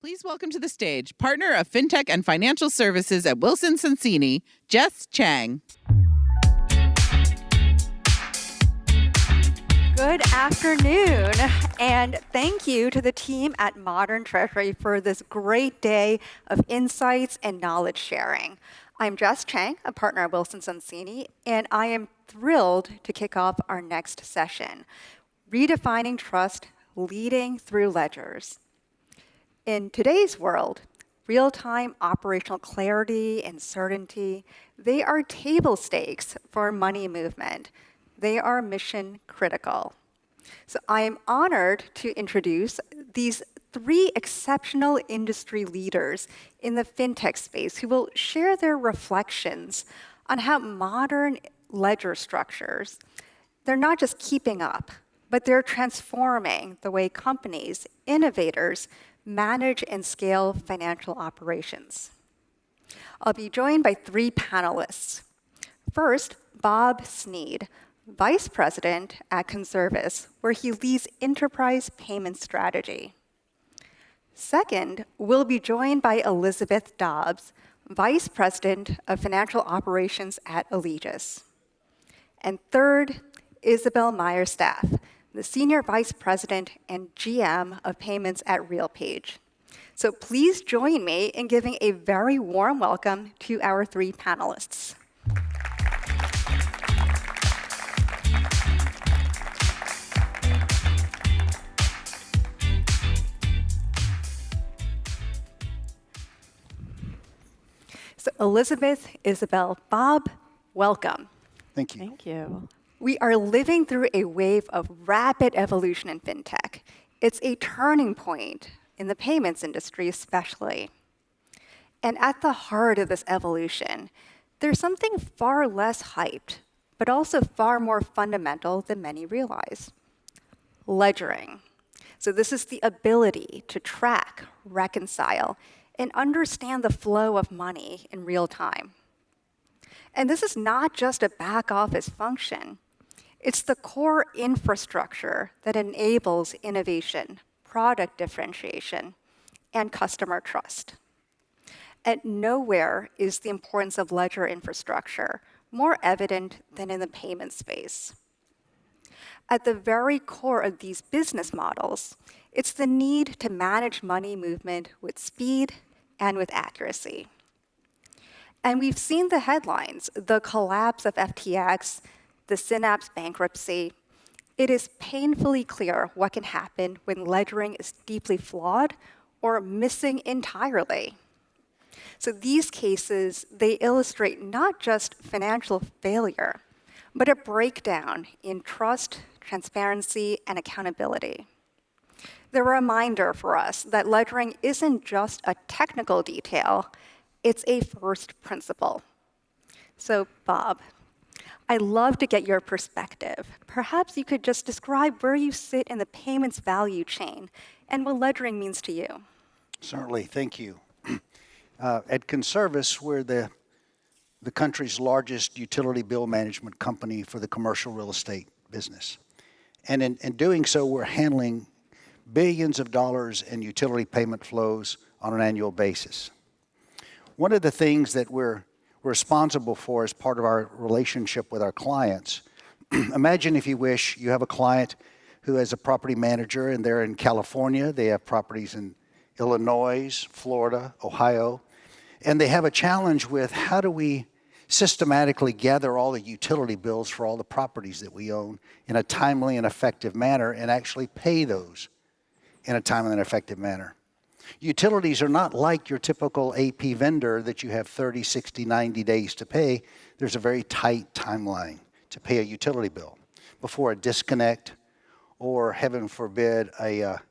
Please welcome to the stage, partner of Fintech and Financial Services at Wilson Sonsini, Jess Cheng. Good afternoon, and thank you to the team at Modern Treasury for this great day of insights and knowledge sharing. I'm Jess Cheng, a partner at Wilson Sonsini, and I am thrilled to kick off our next session, Redefining Trust, Leading Through Ledgers. In today's world, real-time operational clarity and certainty, they are table stakes for money movement. They are mission critical. So I am honored to introduce these three exceptional industry leaders in the fintech space who will share their reflections on how modern ledger structures, they're not just keeping up, but they're transforming the way companies, innovators, manage and scale financial operations. I'll be joined by three panelists. First, Bob Sneed, Vice President at Conservice, where he leads enterprise payment strategy. Second, we'll be joined by Elizabeth Dobbs, Vice President of Financial Operations at Alegeus. And third, Isabelle Meyer Stapf, the Senior Vice President and GM of Payments at RealPage. So please join me in giving a very warm welcome to our three panelists. So Elizabeth, Isabelle, Bob, welcome. Thank you. Thank you. We are living through a wave of rapid evolution in fintech. It's a turning point in the payments industry especially. And at the heart of this evolution, there's something far less hyped, but also far more fundamental than many realize. Ledgering. So this is the ability to track, reconcile, and understand the flow of money in real time. And this is not just a back office function. It's the core infrastructure that enables innovation, product differentiation, and customer trust. And nowhere is the importance of ledger infrastructure more evident than in the payment space. At the very core of these business models, it's the need to manage money movement with speed and with accuracy. And we've seen the headlines, the collapse of FTX, the Synapse bankruptcy. It is painfully clear what can happen when ledgering is deeply flawed or missing entirely. So these cases, they illustrate not just financial failure, but a breakdown in trust, transparency, and accountability. They're a reminder for us that ledgering isn't just a technical detail, it's a first principle. So Bob, I'd love to get your perspective. Perhaps you could just describe where you sit in the payments value chain and what ledgering means to you. Certainly, thank you. At Conservice, we're the country's largest utility bill management company for the commercial real estate business. And in doing so, we're handling billions of dollars in utility payment flows on an annual basis. One of the things that we're responsible for as part of our relationship with our clients. Imagine, if you wish, you have a client who has a property manager and they're in California, they have properties in Illinois, Florida, Ohio, and they have a challenge with how do we systematically gather all the utility bills for all the properties that we own in a timely and effective manner and actually pay those in a timely and effective manner. Utilities are not like your typical AP vendor that you have 30, 60, 90 days to pay. There's a very tight timeline to pay a utility bill before a disconnect or, heaven forbid, a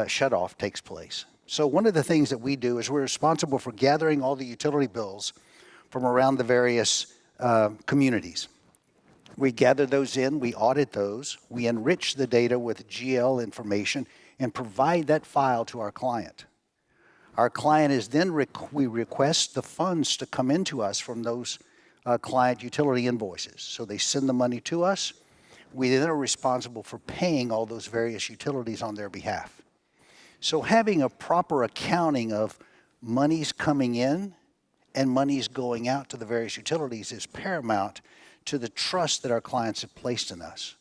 shut-off takes place. So one of the things that we do is we're responsible for gathering all the utility bills from around the various communities. We gather those in, we audit those, we enrich the data with GL information, and provide that file to our client. Our client is then, we request the funds to come into us from those client utility invoices. So they send the money to us. We then are responsible for paying all those various utilities on their behalf. So having a proper accounting of monies coming in and monies going out to the various utilities is paramount to the trust that our clients have placed in us.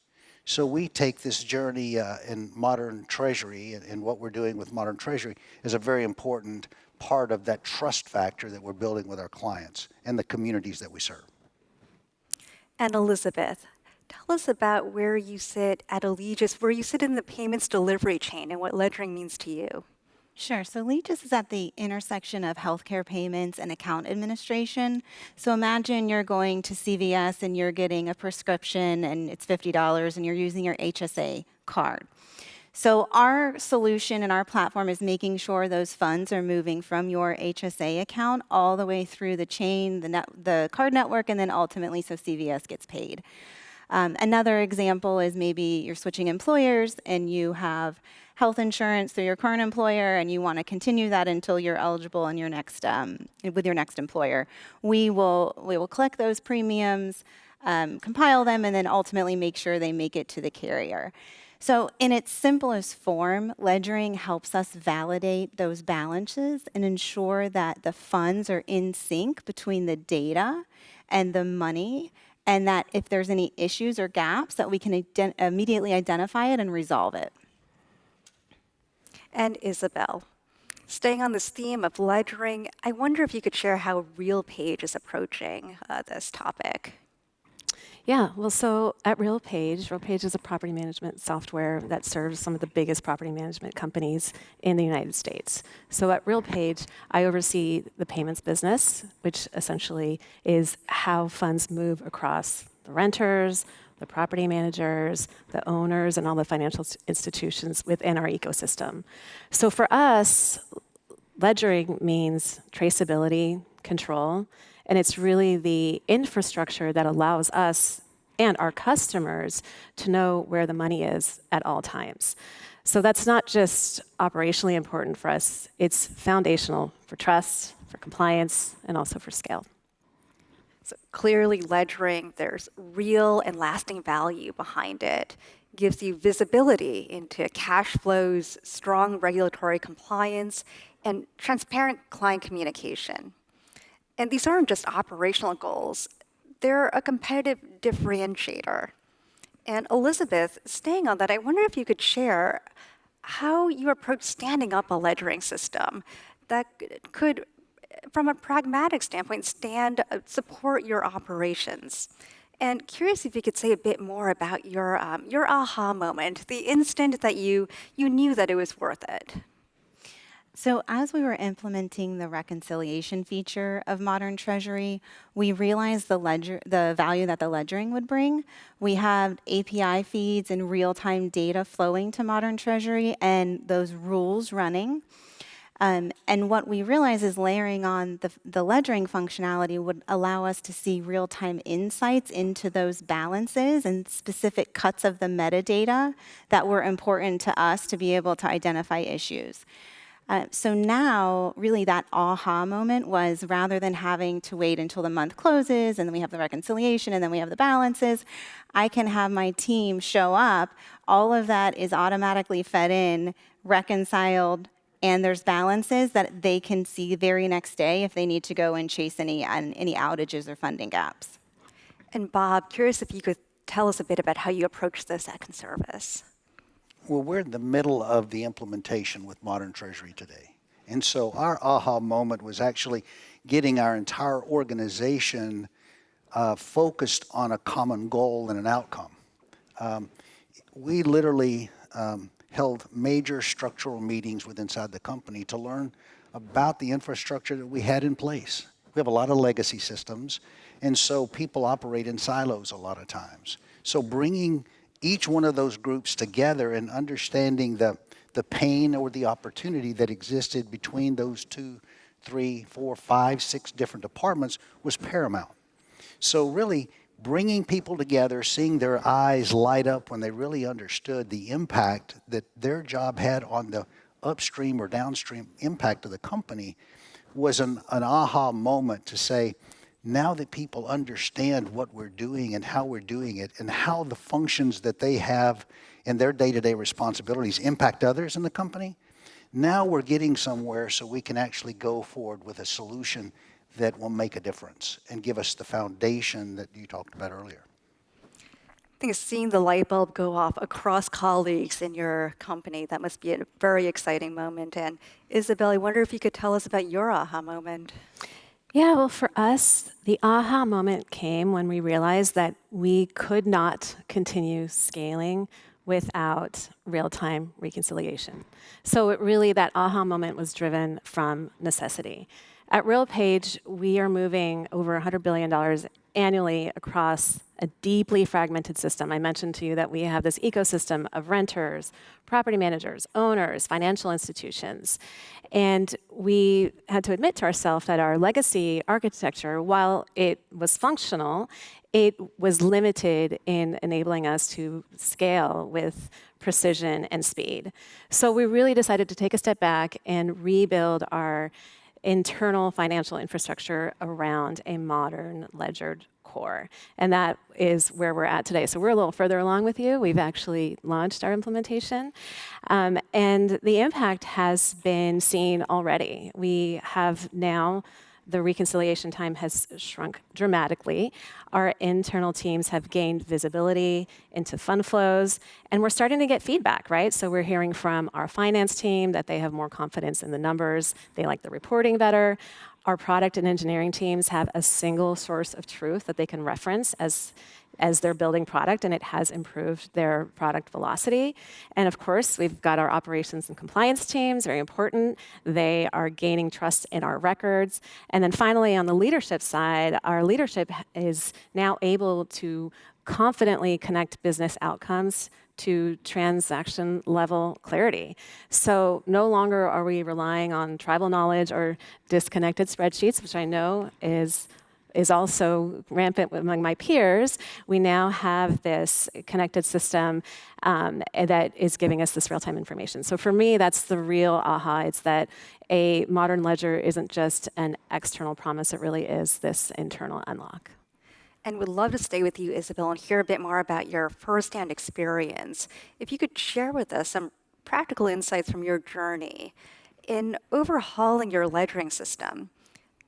So we take this journey in modern treasury and what we're doing with modern treasury is a very important part of that trust factor that we're building with our clients and the communities that we serve. And Elizabeth, tell us about where you sit at Alegeus, where you sit in the payments delivery chain and what ledgering means to you. Sure. So Alegeus is at the intersection of healthcare payments and account administration. So imagine you're going to CVS and you're getting a prescription and it's $50 and you're using your HSA card. So our solution and our platform is making sure those funds are moving from your HSA account all the way through the chain, the card network, and then ultimately so CVS gets paid. Another example is maybe you're switching employers and you have health insurance through your current employer and you want to continue that until you're eligible in your next with your next employer. We will collect those premiums, compile them, and then ultimately make sure they make it to the carrier. So in its simplest form, ledgering helps us validate those balances and ensure that the funds are in sync between the data and the money, and that if there's any issues or gaps, that we can immediately identify it and resolve it. And Isabelle, staying on this theme of ledgering, I wonder if you could share how RealPage is approaching this topic. Yeah, well, so at RealPage is a property management software that serves some of the biggest property management companies in the United States. So at RealPage, I oversee the payments business, which essentially is how funds move across the renters, the property managers, the owners, and all the financial institutions within our ecosystem. So for us, ledgering means traceability, control, and it's really the infrastructure that allows us and our customers to know where the money is at all times. So that's not just operationally important for us, it's foundational for trust, for compliance, and also for scale. So clearly ledgering, there's real and lasting value behind it. Gives you visibility into cash flows, strong regulatory compliance, and transparent client communication. And these aren't just operational goals, they're a competitive differentiator. And Elizabeth, staying on that, I wonder if you could share how you approach standing up a ledgering system that could, from a pragmatic standpoint, support your operations. And curious if you could say a bit more about your aha moment, the instant that you knew that it was worth it. So as we were implementing the reconciliation feature of Modern Treasury, we realized the value that the ledgering would bring. We have API feeds and real-time data flowing to Modern Treasury and those rules running. And what we realized is layering on the ledgering functionality would allow us to see real-time insights into those balances and specific cuts of the metadata that were important to us to be able to identify issues. So now, really that aha moment was rather than having to wait until the month closes and then we have the reconciliation and then we have the balances, I can have my team show up. All of that is automatically fed in, reconciled, and there's balances that they can see the very next day if they need to go and chase any outages or funding gaps. And Bob, curious if you could tell us a bit about how you approach this at Conservice. Well, we're in the middle of the implementation with Modern Treasury today. And so our aha moment was actually getting our entire organization focused on a common goal and an outcome. We literally held major structural meetings inside the company to learn about the infrastructure that we had in place. We have a lot of legacy systems, and so people operate in silos a lot of times. So bringing each one of those groups together and understanding the pain or the opportunity that existed between those 2, 3, 4, 5, 6 different departments was paramount. So really bringing people together, seeing their eyes light up when they really understood the impact that their job had on the upstream or downstream impact of the company was an aha moment to say, now that people understand what we're doing and how we're doing it and how the functions that they have in their day-to-day responsibilities impact others in the company, Now we're getting somewhere so we can actually go forward with a solution that will make a difference and give us the foundation that you talked about earlier. I think seeing the light bulb go off across colleagues in your company, that must be a very exciting moment. And Isabelle, I wonder if you could tell us about your aha moment. Yeah, well, for us, the aha moment came when we realized that we could not continue scaling without real-time reconciliation. So that aha moment was driven from necessity. At RealPage, we are moving over $100 billion annually across a deeply fragmented system. I mentioned to you that we have this ecosystem of renters, property managers, owners, financial institutions. And we had to admit to ourselves that our legacy architecture, while it was functional, it was limited in enabling us to scale with precision and speed. So we really decided to take a step back and rebuild our internal financial infrastructure around a modern ledger core. And that is where we're at today. So we're a little further along with you. We've actually launched our implementation. And the impact has been seen already. We have now, the reconciliation time has shrunk dramatically. Our internal teams have gained visibility into fund flows, and we're starting to get feedback, right? So we're hearing from our finance team that they have more confidence in the numbers, they like the reporting better. Our product and engineering teams have a single source of truth that they can reference as they're building product, and it has improved their product velocity. And of course, we've got our operations and compliance teams, very important. They are gaining trust in our records. And then finally, on the leadership side, our leadership is now able to confidently connect business outcomes to transaction level clarity. So no longer are we relying on tribal knowledge or disconnected spreadsheets, which I know is also rampant among my peers. We now have this connected system that is giving us this real-time information. So for me, that's the real aha. It's that a modern ledger isn't just an external promise, it really is this internal unlock. And would love to stay with you, Isabelle, and hear a bit more about your firsthand experience. If you could share with us some practical insights from your journey in overhauling your ledgering system.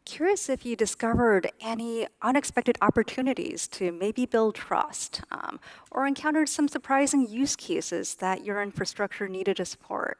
Curious if you discovered any unexpected opportunities to maybe build trust, or encountered some surprising use cases that your infrastructure needed to support.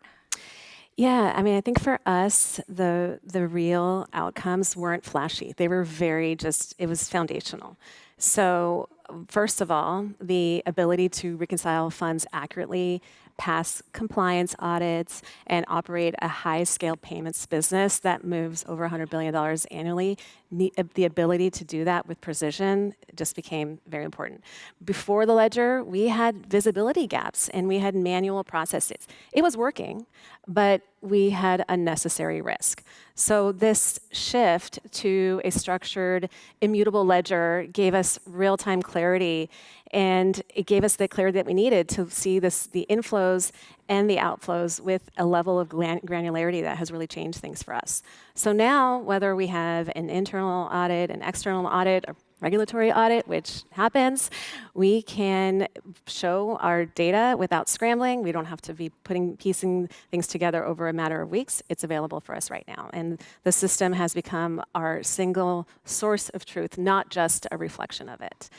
Yeah, I mean, I think for us, the real outcomes weren't flashy. They were it was foundational. So first of all, the ability to reconcile funds accurately, pass compliance audits, and operate a high-scale payments business that moves over $100 billion annually, the ability to do that with precision just became very important. Before the ledger, we had visibility gaps and we had manual processes. It was working, but we had unnecessary risk. So this shift to a structured, immutable ledger gave us real-time clarity, and it gave us the clarity that we needed to see the inflows and the outflows with a level of granularity that has really changed things for us. So now, whether we have an internal audit, an external audit, a regulatory audit, which happens, we can show our data without scrambling. We don't have to be piecing things together over a matter of weeks. It's available for us right now. And the system has become our single source of truth, not just a reflection of it.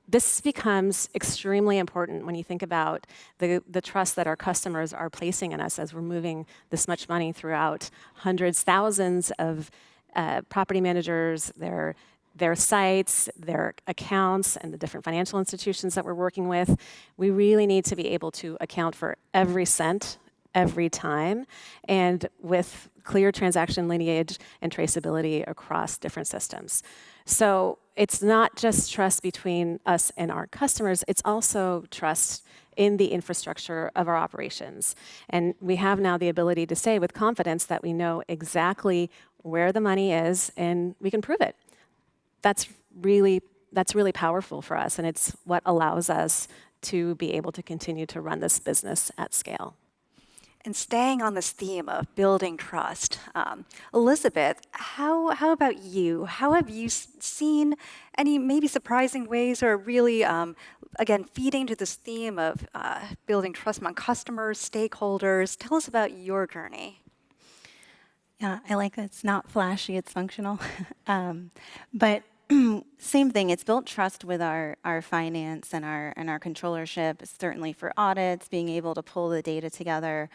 This becomes extremely important when you think about the trust that our customers are placing in us as we're moving this much money throughout hundreds, thousands of property managers, their sites, their accounts, and the different financial institutions that we're working with. We really need to be able to account for every cent, every time, and with clear transaction lineage and traceability across different systems. So it's not just trust between us and our customers, it's also trust in the infrastructure of our operations. And we have now the ability to say with confidence that we know exactly where the money is and we can prove it. That's really powerful for us, and it's what allows us to be able to continue to run this business at scale. And staying on this theme of building trust, Elizabeth, how about you? How have you seen any maybe surprising ways or really again, feeding to this theme of building trust among customers, stakeholders. Tell us about your journey. Yeah, I like that it's not flashy, it's functional. But same thing, it's built trust with our finance and our controllership, certainly for audits, being able to pull the data together.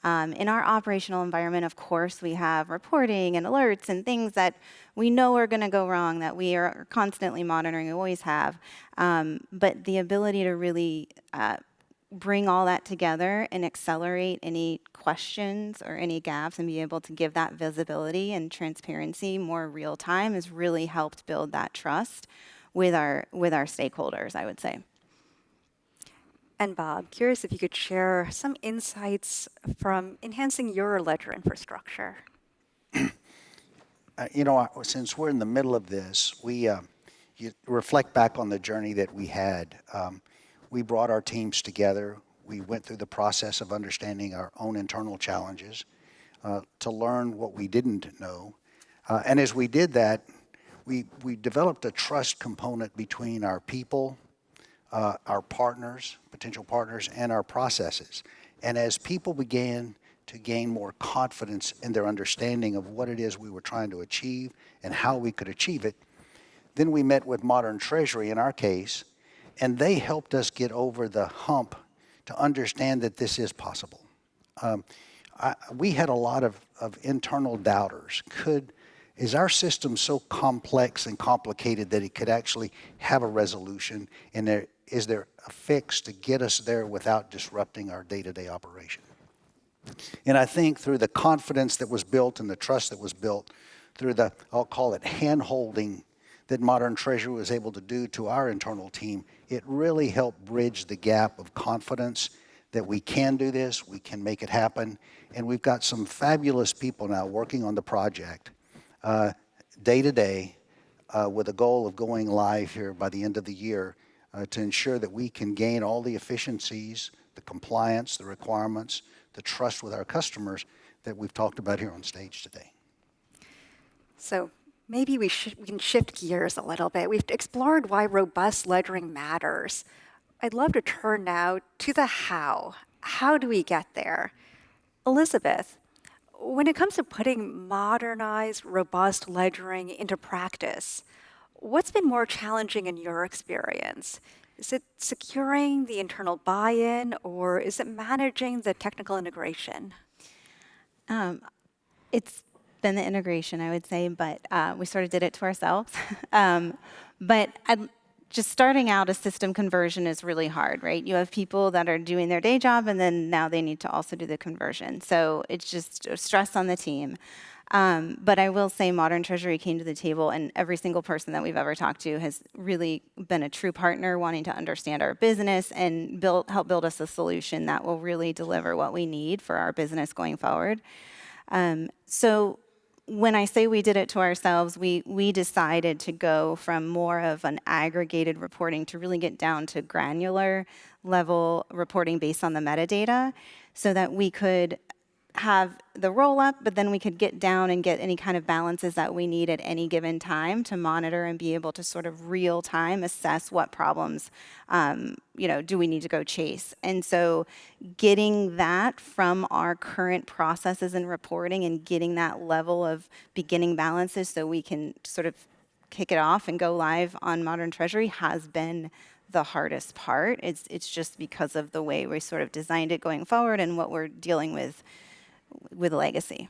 In our operational environment, of course, we have reporting and alerts and things that we know are going to go wrong, that we are constantly monitoring, we always have. But the ability to really bring all that together and accelerate any questions or any gaps and be able to give that visibility and transparency more real time has really helped build that trust with our stakeholders, I would say. And Bob, curious if you could share some insights from enhancing your ledger infrastructure. Since we're in the middle of this, you reflect back on the journey that we had. We brought our teams together. We went through the process of understanding our own internal challenges to learn what we didn't know. And as we did that, we developed a trust component between our people, our partners, potential partners, and our processes. And as people began to gain more confidence in their understanding of what it is we were trying to achieve and how we could achieve it, then we met with Modern Treasury in our case, and they helped us get over the hump to understand that this is possible. We had a lot of internal doubters. Is our system so complex and complicated that it could actually have a resolution? And is there a fix to get us there without disrupting our day-to-day operation? And I think through the confidence that was built and the trust that was built, through the, I'll call it hand-holding that Modern Treasury was able to do to our internal team, it really helped bridge the gap of confidence that we can do this, we can make it happen. And we've got some fabulous people now working on the project day to day with a goal of going live here by the end of the year to ensure that we can gain all the efficiencies, the compliance, the requirements, the trust with our customers that we've talked about here on stage today. So maybe we can shift gears a little bit. We've explored why robust ledgering matters. I'd love to turn now to the how. How do we get there? Elizabeth, when it comes to putting modernized, robust ledgering into practice, what's been more challenging in your experience? Is it securing the internal buy-in, or is it managing the technical integration? It's been the integration, I would say, but we sort of did it to ourselves. But just starting out a system conversion is really hard, right? You have people that are doing their day job, and then now they need to also do the conversion. So it's just a stress on the team. But I will say Modern Treasury came to the table, and every single person that we've ever talked to has really been a true partner, wanting to understand our business and help build us a solution that will really deliver what we need for our business going forward. So when I say we did it to ourselves, we decided to go from more of an aggregated reporting to really get down to granular level reporting based on the metadata so that we could have the roll up, but then we could get down and get any kind of balances that we need at any given time to monitor and be able to sort of real time assess what problems, do we need to go chase. And so getting that from our current processes and reporting and getting that level of beginning balances so we can sort of kick it off and go live on Modern Treasury has been the hardest part. It's just because of the way we sort of designed it going forward and what we're dealing with legacy.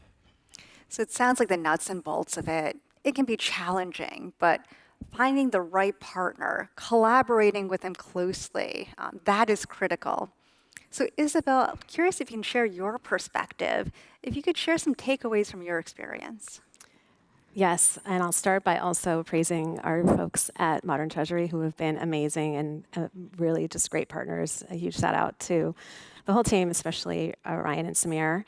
So it sounds like the nuts and bolts of it can be challenging, but finding the right partner, collaborating with them closely, that is critical. So Isabelle, I'm curious if you can share your perspective, if you could share some takeaways from your experience. Yes, and I'll start by also praising our folks at Modern Treasury who have been amazing and really just great partners. A huge shout out to the whole team, especially Ryan and Samir.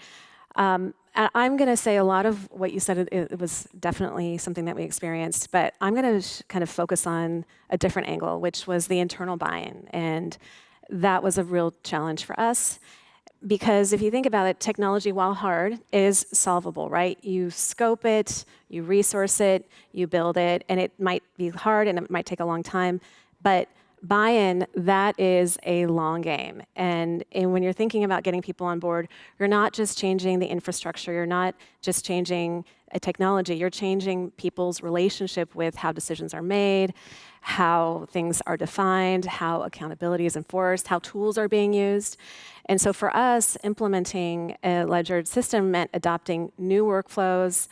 I'm going to say a lot of what you said, it was definitely something that we experienced, but I'm going to kind of focus on a different angle, which was the internal buy-in. And that was a real challenge for us because if you think about it, technology, while hard, is solvable, right? You scope it, you resource it, you build it, and it might be hard and it might take a long time, but buy-in, that is a long game. And when you're thinking about getting people on board, you're not just changing the infrastructure, you're not just changing a technology, you're changing people's relationship with how decisions are made, how things are defined, how accountability is enforced, how tools are being used. And so for us, implementing a ledgered system meant adopting new workflows,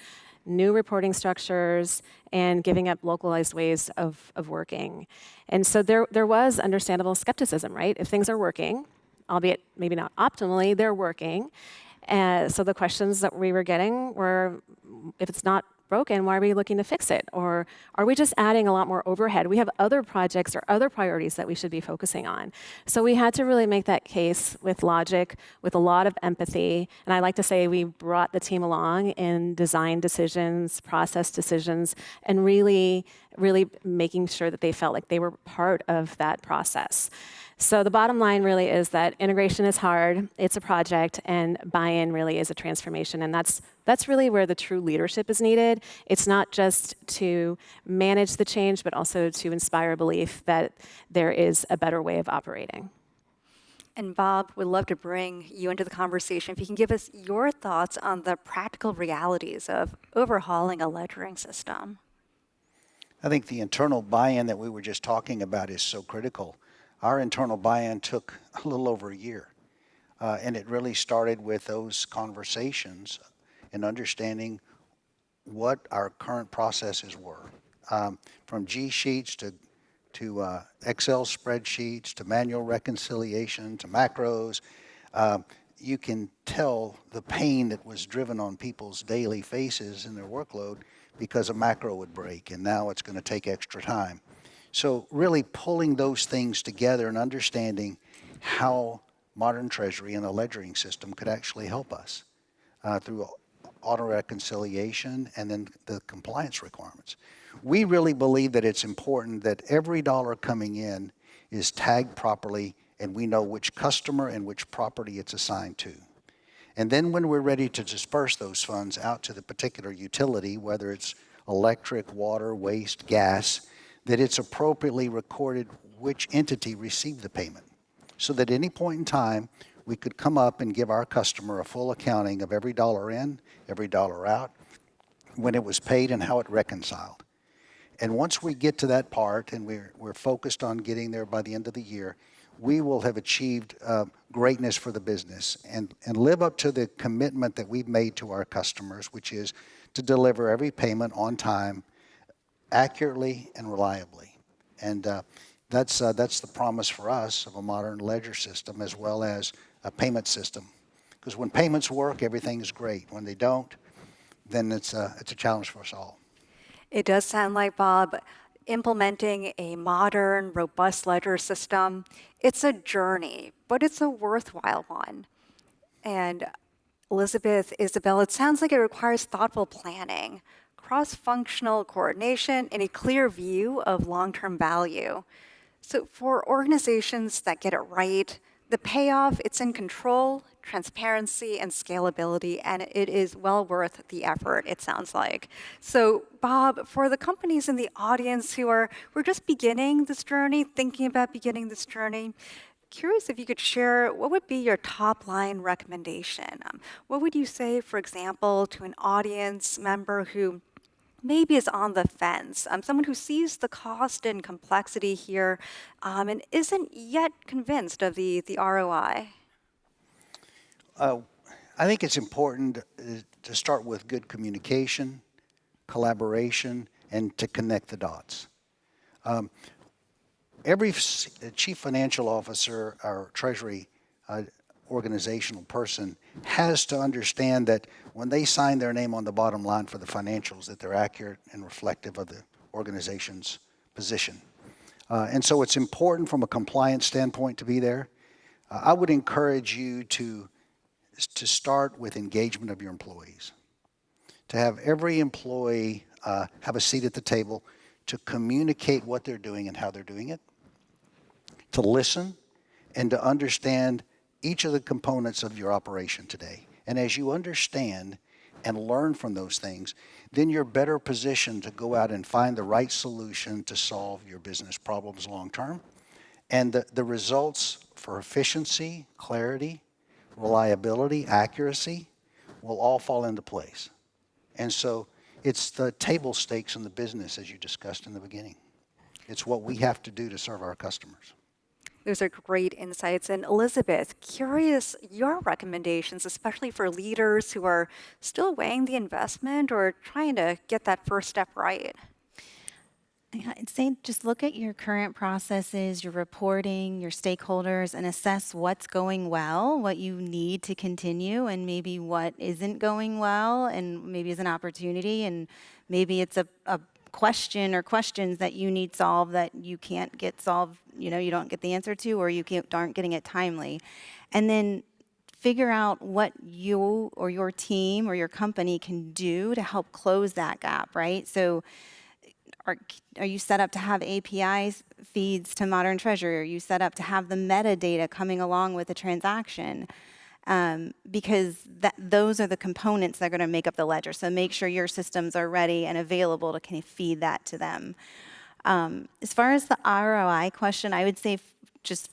new reporting structures, and giving up localized ways of working. And so there was understandable skepticism, right? If things are working, albeit maybe not optimally, they're working. So the questions that we were getting were, if it's not broken, why are we looking to fix it? Or are we just adding a lot more overhead? We have other projects or other priorities that we should be focusing on. So we had to really make that case with logic, with a lot of empathy. And I like to say we brought the team along in design decisions, process decisions, and really making sure that they felt like they were part of that process. So the bottom line really is that integration is hard, it's a project, and buy-in really is a transformation. And that's really where the true leadership is needed. It's not just to manage the change, but also to inspire belief that there is a better way of operating. And Bob, we'd love to bring you into the conversation. If you can give us your thoughts on the practical realities of overhauling a ledgering system. I think the internal buy-in that we were just talking about is so critical. Our internal buy-in took a little over a year, and it really started with those conversations and understanding what our current processes were, from G sheets to Excel spreadsheets to manual reconciliation to macros. You can tell the pain that was driven on people's daily faces in their workload because a macro would break, and now it's going to take extra time. So really pulling those things together and understanding how modern treasury and a ledgering system could actually help us through auto reconciliation and then the compliance requirements. We really believe that it's important that every dollar coming in is tagged properly and we know which customer and which property it's assigned to. And then when we're ready to disperse those funds out to the particular utility, whether it's electric, water, waste, gas, that it's appropriately recorded which entity received the payment, so that at any point in time, we could come up and give our customer a full accounting of every dollar in, every dollar out, when it was paid and how it reconciled. And once we get to that part, and we're focused on getting there by the end of the year, we will have achieved greatness for the business and live up to the commitment that we've made to our customers, which is to deliver every payment on time, accurately and reliably. And that's the promise for us of a modern ledger system as well as a payment system. Because when payments work, everything is great. When they don't, then it's a challenge for us all. It does sound like, Bob, implementing a modern, robust ledger system, it's a journey, but it's a worthwhile one. And Elizabeth, Isabelle, it sounds like it requires thoughtful planning, cross-functional coordination, and a clear view of long-term value. So for organizations that get it right, the payoff, it's in control, transparency, and scalability, and it is well worth the effort, it sounds like. So Bob, for the companies in the audience who are just beginning this journey, thinking about beginning this journey, curious if you could share what would be your top line recommendation. What would you say, for example, to an audience member who maybe is on the fence, someone who sees the cost and complexity here and isn't yet convinced of the ROI? I think it's important to start with good communication, collaboration, and to connect the dots. Every chief financial officer or treasury organizational person has to understand that when they sign their name on the bottom line for the financials, that they're accurate and reflective of the organization's position. And so it's important from a compliance standpoint to be there. I would encourage you to start with engagement of your employees, to have every employee have a seat at the table, to communicate what they're doing and how they're doing it, to listen, and to understand each of the components of your operation today. And as you understand and learn from those things, then you're better positioned to go out and find the right solution to solve your business problems long term. And the results for efficiency, clarity, reliability, accuracy will all fall into place. And so it's the table stakes in the business, as you discussed in the beginning. It's what we have to do to serve our customers. Those are great insights. And Elizabeth, curious your recommendations, especially for leaders who are still weighing the investment or trying to get that first step right. I'd say just look at your current processes, your reporting, your stakeholders, and assess what's going well, what you need to continue, and maybe what isn't going well, and maybe is an opportunity, and maybe it's a question or questions that you need solved that you can't get solved, you don't get the answer to, or you aren't getting it timely. And then figure out what you or your team or your company can do to help close that gap, right? So are you set up to have API feeds to Modern Treasury? Are you set up to have the metadata coming along with the transaction? Because those are the components that are going to make up the ledger. So make sure your systems are ready and available to kind of feed that to them. As far as the ROI question, I would say just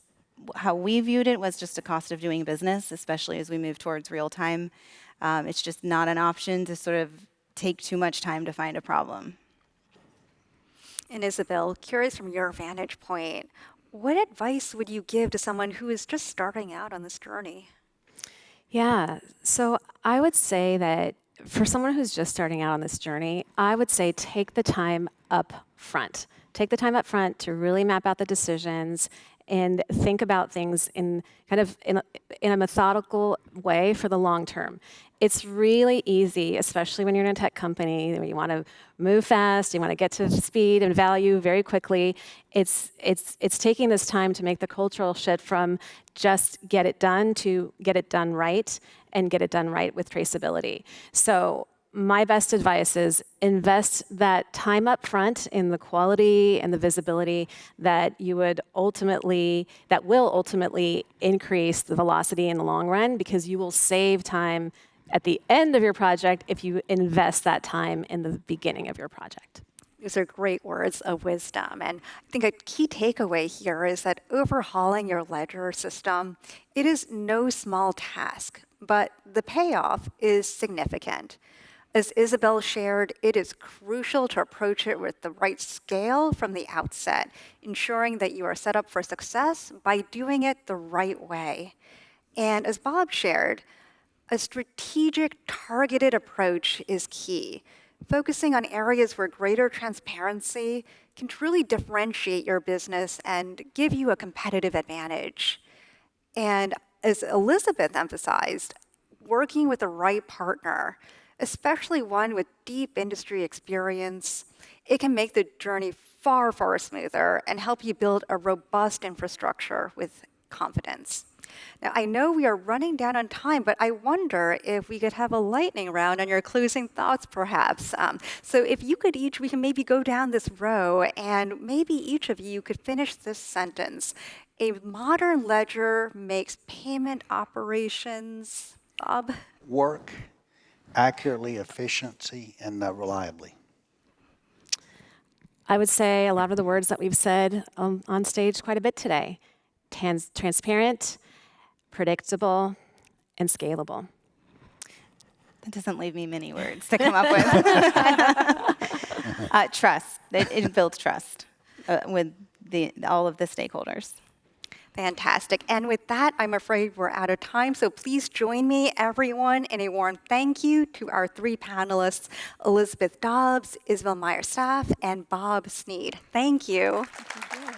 how we viewed it was just a cost of doing business, especially as we move towards real time. It's just not an option to sort of take too much time to find a problem. And Isabelle, curious from your vantage point, what advice would you give to someone who is just starting out on this journey? Yeah, so I would say that for someone who's just starting out on this journey, I would say take the time up front. Take the time up front to really map out the decisions and think about things in kind of in a methodical way for the long term. It's really easy, especially when you're in a tech company, where you want to move fast, you want to get to speed and value very quickly. It's taking this time to make the cultural shift from just get it done to get it done right, and get it done right with traceability. So my best advice is invest that time up front in the quality and the visibility that will ultimately increase the velocity in the long run, because you will save time at the end of your project if you invest that time in the beginning of your project. These are great words of wisdom. And I think a key takeaway here is that overhauling your ledger system, it is no small task, but the payoff is significant. As Isabelle shared, it is crucial to approach it with the right scale from the outset, ensuring that you are set up for success by doing it the right way. And as Bob shared, a strategic, targeted approach is key, focusing on areas where greater transparency can truly differentiate your business and give you a competitive advantage. And as Elizabeth emphasized, working with the right partner, especially one with deep industry experience, it can make the journey far, far smoother and help you build a robust infrastructure with confidence. Now, I know we are running down on time, but I wonder if we could have a lightning round on your closing thoughts, perhaps. So if you could we can maybe go down this row, and maybe each of you could finish this sentence. A modern ledger makes payment operations, Bob? Work accurately, efficiency, and reliably. I would say a lot of the words that we've said on stage quite a bit today. Transparent, predictable, and scalable. That doesn't leave me many words to come up with. Trust. It builds trust with all of the stakeholders. Fantastic. And with that, I'm afraid we're out of time. So please join me, everyone, in a warm thank you to our three panelists, Elizabeth Dobbs, Isabelle Meyer Stapf, and Bob Sneed. Thank you. Thank you.